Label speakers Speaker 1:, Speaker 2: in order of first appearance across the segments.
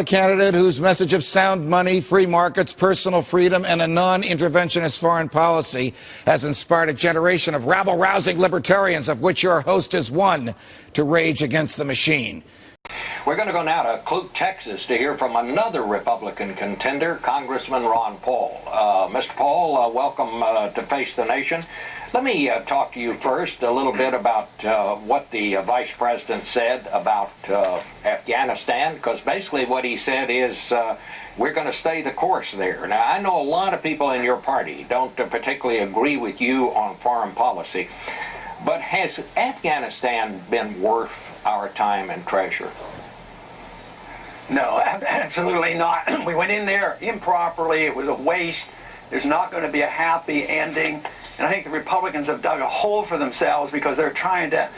Speaker 1: A candidate whose message of sound money, free markets, personal freedom, and a non-interventionist foreign policy has inspired a generation of rabble-rousing libertarians, of which your host is one, to rage against the machine.
Speaker 2: We're going to go now to Clute, Texas, to hear from another Republican contender, Congressman Ron Paul. Mr. Paul, welcome to Face the Nation. Let me talk to you first a little bit about what the Vice President said about Afghanistan, because basically what he said is we're going to stay the course there. Now, I know a lot of people in your party don't particularly agree with you on foreign policy, but has Afghanistan been worth our time and treasure?
Speaker 3: No, absolutely not. We went in there improperly. It was a waste. There's not going to be a happy ending. And I think the Republicans have dug a hole for themselves because they're trying to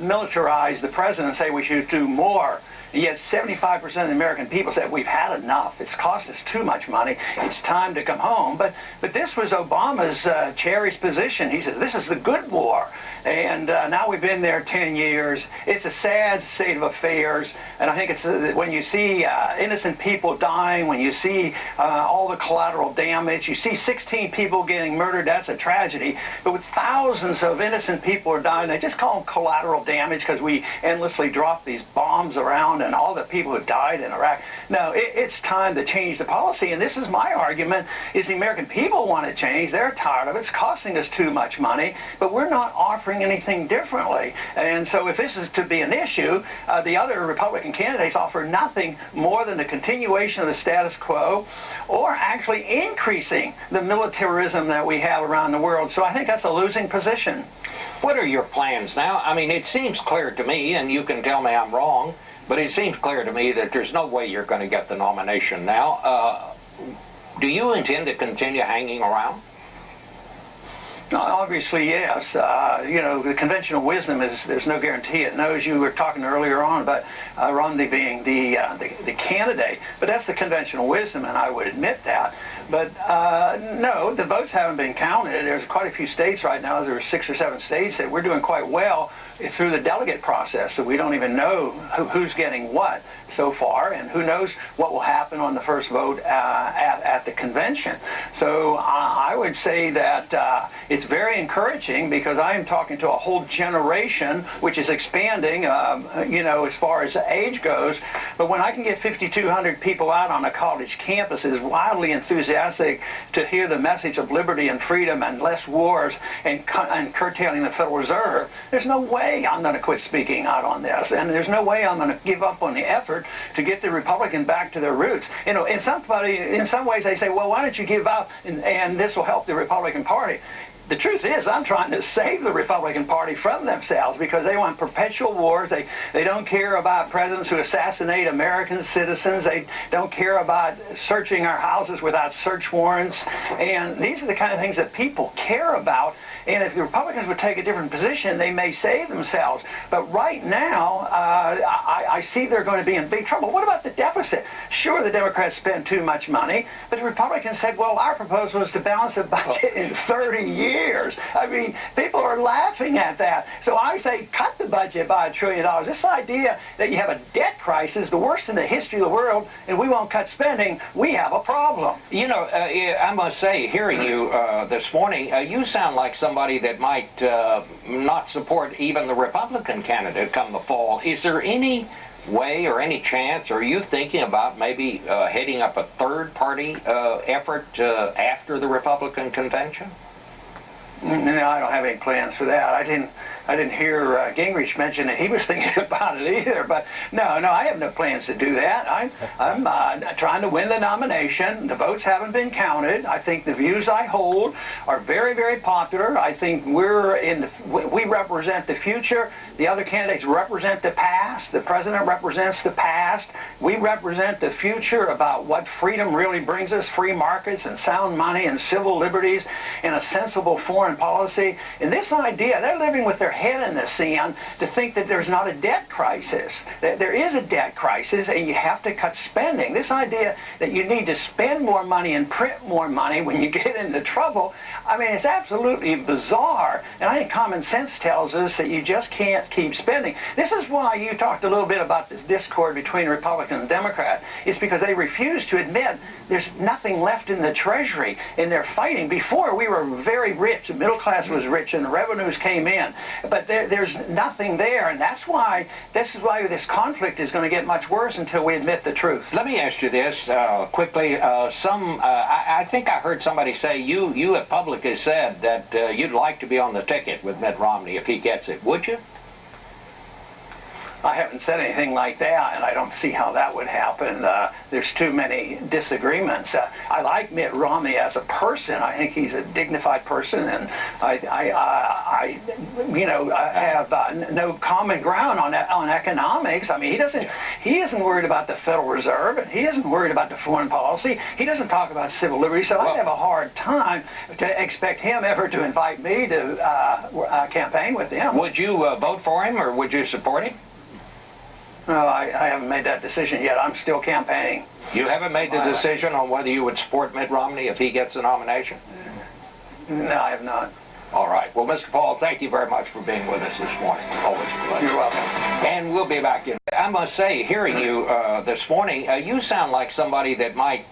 Speaker 3: militarize the president and say we should do more. And yet 75% of the American people said we've had enough. It's cost us too much money. It's time to come home. But this was Obama's cherished position. He says this is the good war. And now we've been there 10 years. It's a sad state of affairs. And I think it's when you see innocent people dying, when you see all the collateral damage, you see 16 people getting murdered, that's a tragedy. But with thousands of innocent people are dying, they just call them collateral damage because we endlessly drop these bombs around and all the people who died in Iraq. No, it's time to change the policy. And this is my argument, is the American people want to change. They're tired of it. It's costing us too much money, but we're not offering anything differently. And so if this is to be an issue, the other Republican candidates offer nothing more than the continuation of the status quo or actually increasing the militarism that we have around the world. So I think that's a losing position.
Speaker 2: What are your plans now? I mean, it seems clear to me, and you can tell me I'm wrong, but it seems clear to me that there's no way you're going to get the nomination now. Do you intend to continue hanging around?
Speaker 3: Obviously, yes. You know, the conventional wisdom is there's no guarantee it knows. You were talking earlier on about Romney being the candidate, but that's the conventional wisdom, and I would admit that. But no, the votes haven't been counted. There's quite a few states right now. There are 6 or 7 states that we're doing quite well through the delegate process, so we don't even know who's getting what so far, and who knows what will happen on the first vote at the convention. So I would say that it's very encouraging because I am talking to a whole generation which is expanding, you know, as far as age goes. But when I can get 5,200 people out on a college campus is wildly enthusiastic to hear the message of liberty and freedom and less wars and curtailing the Federal Reserve, there's no way I'm going to quit speaking out on this, and there's no way I'm going to give up on the effort to get the Republican back to their roots. You know, in some ways they say, well, why don't you give up and this will help the Republican Party. The truth is, I'm trying to save the Republican Party from themselves because they want perpetual wars. They don't care about presidents who assassinate American citizens. They don't care about searching our houses without search warrants. And these are the kind of things that people care about. And if the Republicans would take a different position, they may save themselves. But right now, I see they're going to be in big trouble. What about the deficit? Sure, the Democrats spend too much money, but the Republicans said, well, our proposal is to balance the budget in 30 years. I mean, people are laughing at that. So I say cut the budget by $1 trillion. This idea that you have a debt crisis, the worst in the history of the world, and we won't cut spending, we have a problem.
Speaker 2: You know, I must say, hearing you this morning, you sound like somebody that might not support even the Republican candidate come the fall. Is there any way or any chance, or are you thinking about maybe heading up a third-party effort after the Republican convention?
Speaker 3: No, I don't have any plans for that. I didn't hear Gingrich mention that he was thinking about it either. But no, I have no plans to do that. I'm trying to win the nomination. The votes haven't been counted. I think the views I hold are very, very popular. I think we represent the future. The other candidates represent the past. The president represents the past. We represent the future about what freedom really brings us: free markets and sound money and civil liberties and a sensible foreign policy. And this idea, they're living with their head in the sand to think that there's not a debt crisis. There is a debt crisis, and you have to cut spending. This idea that you need to spend more money and print more money when you get into trouble, I mean, it's absolutely bizarre. And I think common sense tells us that you just can't keep spending. This is why you talked a little bit about this discord between Republican and Democrat. It's because they refuse to admit there's nothing left in the Treasury, and they're fighting. Before, we were very rich, the middle class was rich, and the revenues came in. But there's nothing there, and this is why this conflict is going to get much worse until we admit the truth.
Speaker 2: Let me ask you this quickly. I think I heard somebody say you have publicly said that you'd like to be on the ticket with Mitt Romney if he gets it. Would you?
Speaker 3: I haven't said anything like that, and I don't see how that would happen. There's too many disagreements. I like Mitt Romney as a person. I think he's a dignified person, and I have no common ground on economics. I mean, he isn't worried about the Federal Reserve, and he isn't worried about the foreign policy. He doesn't talk about civil liberties, so I'd have a hard time to expect him ever to invite me to campaign with him.
Speaker 2: Would you vote for him, or would you support him?
Speaker 3: No, I haven't made that decision yet. I'm still campaigning.
Speaker 2: You haven't made the decision on whether you would support Mitt Romney if he gets the nomination?
Speaker 3: No, I have not.
Speaker 2: All right. Well, Mr. Paul, thank you very much for being with us this morning. Always a pleasure.
Speaker 3: You're welcome.
Speaker 2: And we'll be back in. I must say, hearing you this morning, you sound like somebody that might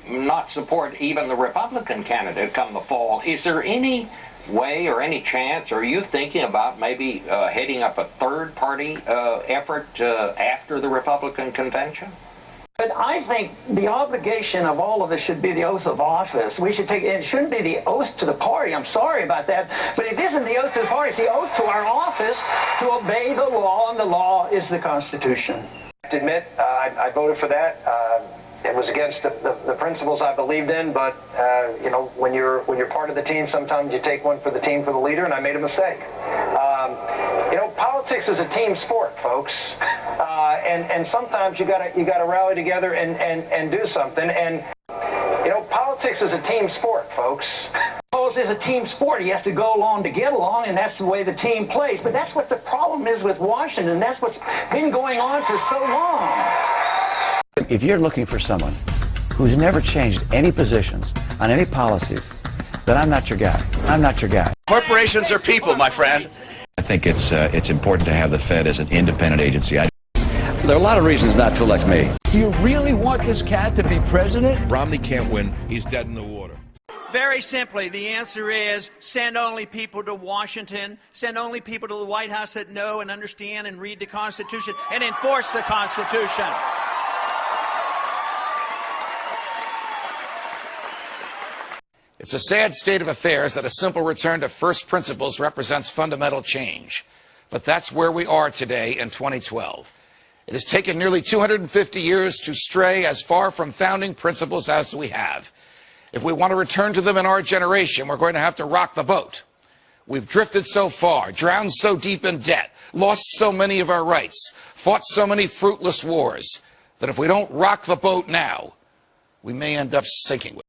Speaker 2: not support even the Republican candidate come the fall. Is there any way or any chance, or are you thinking about maybe heading up a third-party effort after the Republican convention?
Speaker 3: But I think the obligation of all of us should be the oath of office. We should take it shouldn't be the oath to the party. I'm sorry about that, but it isn't the oath to the party. It's the oath to our office to obey the law, and the law is the Constitution.
Speaker 4: I have to admit, I voted for that. It was against the principles I believed in, but when you're part of the team, sometimes you take one for the team, for the leader, and I made a mistake. Politics is a team sport, folks, and sometimes you gotta rally together and do something. And politics is a team sport, folks.
Speaker 3: Politics is a team sport. He has to go along to get along, and that's the way the team plays. But that's what the problem is with Washington. That's what's been going on for so long.
Speaker 5: If you're looking for someone who's never changed any positions on any policies, then I'm not your guy. I'm not your guy.
Speaker 6: Corporations are people, my friend.
Speaker 7: I think it's important to have the Fed as an independent agency.
Speaker 5: There are a lot of reasons not to elect me.
Speaker 8: Do you really want this cat to be president?
Speaker 6: Romney can't win. He's dead in the water.
Speaker 9: Very simply, the answer is send only people to Washington, send only people to the White House that know and understand and read the Constitution and enforce the Constitution.
Speaker 1: It's a sad state of affairs that a simple return to first principles represents fundamental change. But that's where we are today in 2012. It has taken nearly 250 years to stray as far from founding principles as we have. If we want to return to them in our generation, we're going to have to rock the boat. We've drifted so far, drowned so deep in debt, lost so many of our rights, fought so many fruitless wars, that if we don't rock the boat now, we may end up sinking with it.